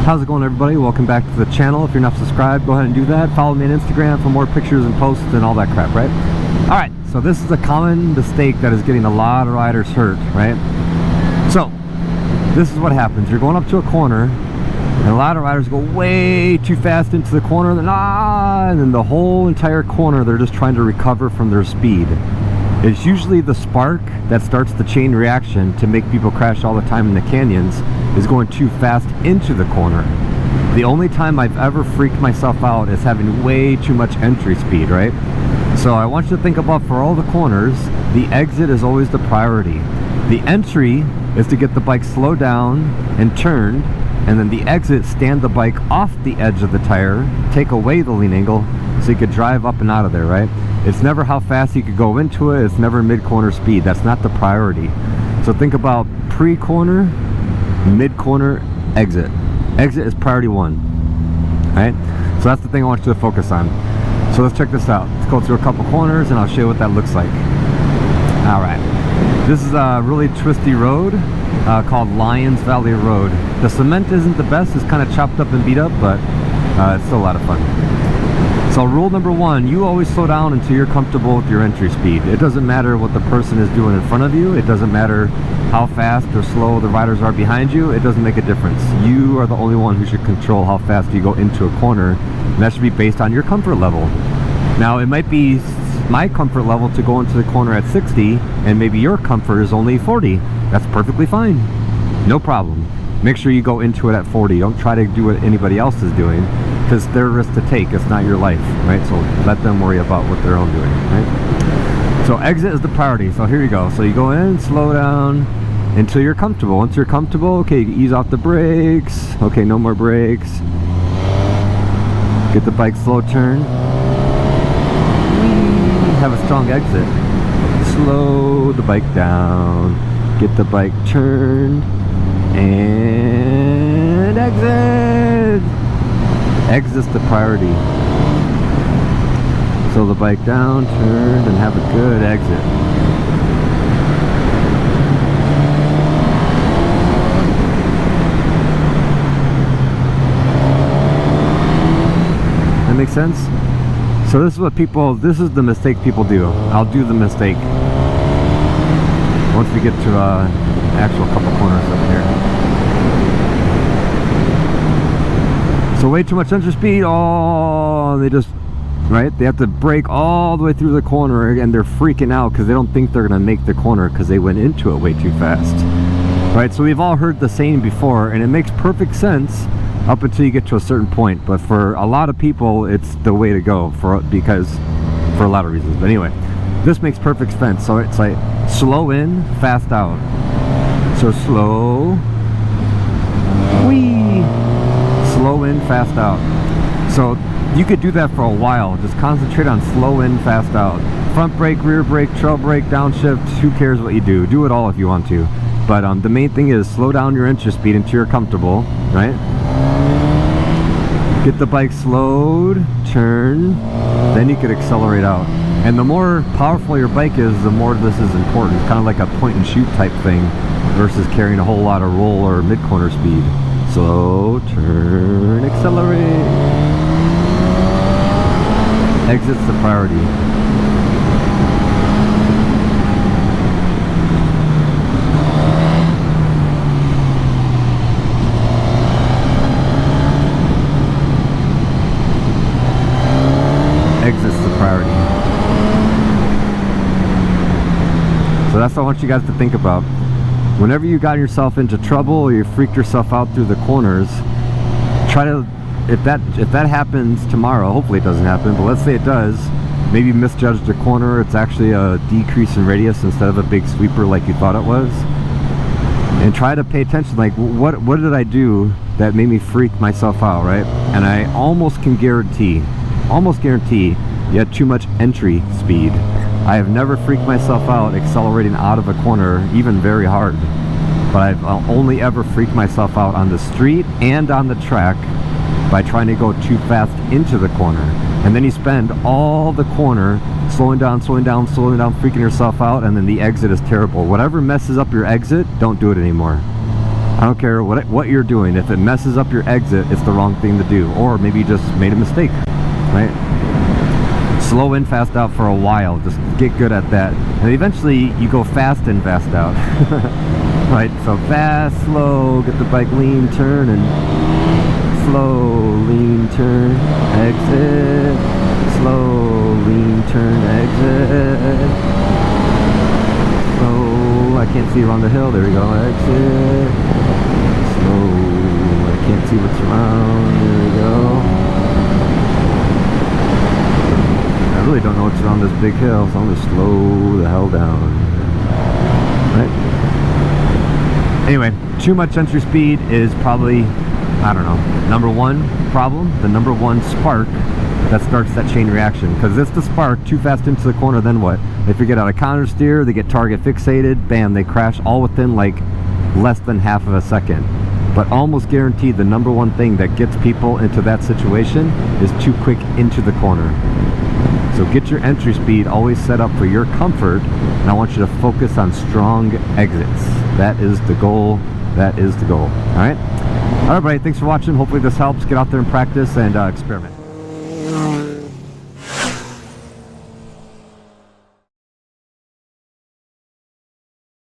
How's it going, everybody? Welcome back to the channel. If you're not subscribed, go ahead and do that. Follow me on Instagram for more pictures and posts and all that crap, right? Alright, so this is a common mistake that is getting a lot of riders hurt, right? So, this is what happens. You're going up to a corner, and a lot of riders go way too fast into the corner, and then the whole entire corner, they're just trying to recover from their speed. It's usually the spark that starts the chain reaction to make people crash all the time in the canyons is going too fast into the corner. The only time I've ever freaked myself out is having way too much entry speed, right? So I want you to think about, for all the corners, the exit is always the priority. The entry is to get the bike slowed down and turned, and then the exit, stand the bike off the edge of the tire, take away the lean angle so you could drive up and out of there, right? It's never how fast you could go into it. It's never mid-corner speed. That's not the priority. So think about pre-corner, mid-corner, exit. Exit is priority one, right? So that's the thing I want you to focus on. So let's check this out. Let's go through a couple corners and I'll show you what that looks like. All right. This is a really twisty road called Lions Valley Road. The cement isn't the best. It's kind of chopped up and beat up, but it's still a lot of fun. So rule number one, you always slow down until you're comfortable with your entry speed. It doesn't matter what the person is doing in front of you. It doesn't matter how fast or slow the riders are behind you. It doesn't make a difference. You are the only one who should control how fast you go into a corner, and that should be based on your comfort level. Now, it might be my comfort level to go into the corner at 60, and maybe your comfort is only 40. That's perfectly fine. No problem. Make sure you go into it at 40. Don't try to do what anybody else is doing, because they're a risk to take. It's not your life, right? So let them worry about what they're own doing, right? So exit is the priority. So here you go. So you go in, slow down until you're comfortable. Once you're comfortable, okay, you ease off the brakes. Okay, no more brakes. Get the bike slow turn. Have a strong exit. Slow the bike down. Get the bike turned. And exit! Exit's the priority. So the bike down, turned, and have a good exit. That makes sense? So this is the mistake people do. I'll do the mistake once we get to actual couple corners up here. So way too much entry speed. Oh, they just, right? They have to brake all the way through the corner, and they're freaking out because they don't think they're going to make the corner because they went into it way too fast. Right? So we've all heard the saying before, and it makes perfect sense up until you get to a certain point. But for a lot of people, it's the way to go for a lot of reasons. But anyway, this makes perfect sense. So it's like slow in, fast out. So slow, whee, slow in, fast out. So you could do that for a while. Just concentrate on slow in, fast out. Front brake, rear brake, trail brake, downshift, who cares what you do. Do it all if you want to. But the main thing is slow down your entry speed until you're comfortable, right? Get the bike slowed, turn, then you could accelerate out. And the more powerful your bike is, the more this is important. It's kind of like a point and shoot type thing versus carrying a whole lot of roll or mid-corner speed. Slow, turn, accelerate. Exit's the priority. Exit's the priority. So that's what I want you guys to think about. Whenever you got yourself into trouble or you freaked yourself out through the corners, try to, if that happens tomorrow, hopefully it doesn't happen, but let's say it does, maybe misjudge the corner. It's actually a decrease in radius instead of a big sweeper like you thought it was. And try to pay attention, like what did I do that made me freak myself out, right? And I almost guarantee you had too much entry speed. I have never freaked myself out accelerating out of a corner, even very hard. But I've only ever freaked myself out on the street and on the track by trying to go too fast into the corner. And then you spend all the corner slowing down, freaking yourself out, and then the exit is terrible. Whatever messes up your exit, don't do it anymore. I don't care what you're doing. If it messes up your exit, it's the wrong thing to do. Or maybe you just made a mistake, right? Slow in, fast out for a while. Just get good at that. And eventually you go fast in, fast out. Right? So fast, slow, get the bike lean, turn, and slow, lean, turn, exit. Slow, lean, turn, exit. Slow, I can't see around the hill. There we go, exit. Slow, I can't see what's around. There we go. I really don't know what's around this big hill, so I'm gonna slow the hell down. Right? Anyway, too much entry speed is probably, I don't know, number one problem, the number one spark that starts that chain reaction. Because it's the spark, too fast into the corner, then what? If you get out of counter steer, they get target fixated, bam, they crash all within like less than half of a second. But almost guaranteed the number one thing that gets people into that situation is too quick into the corner. So get your entry speed always set up for your comfort, and I want you to focus on strong exits. That is the goal. That is the goal. All right? All right, everybody, thanks for watching. Hopefully this helps. Get out there and practice and experiment.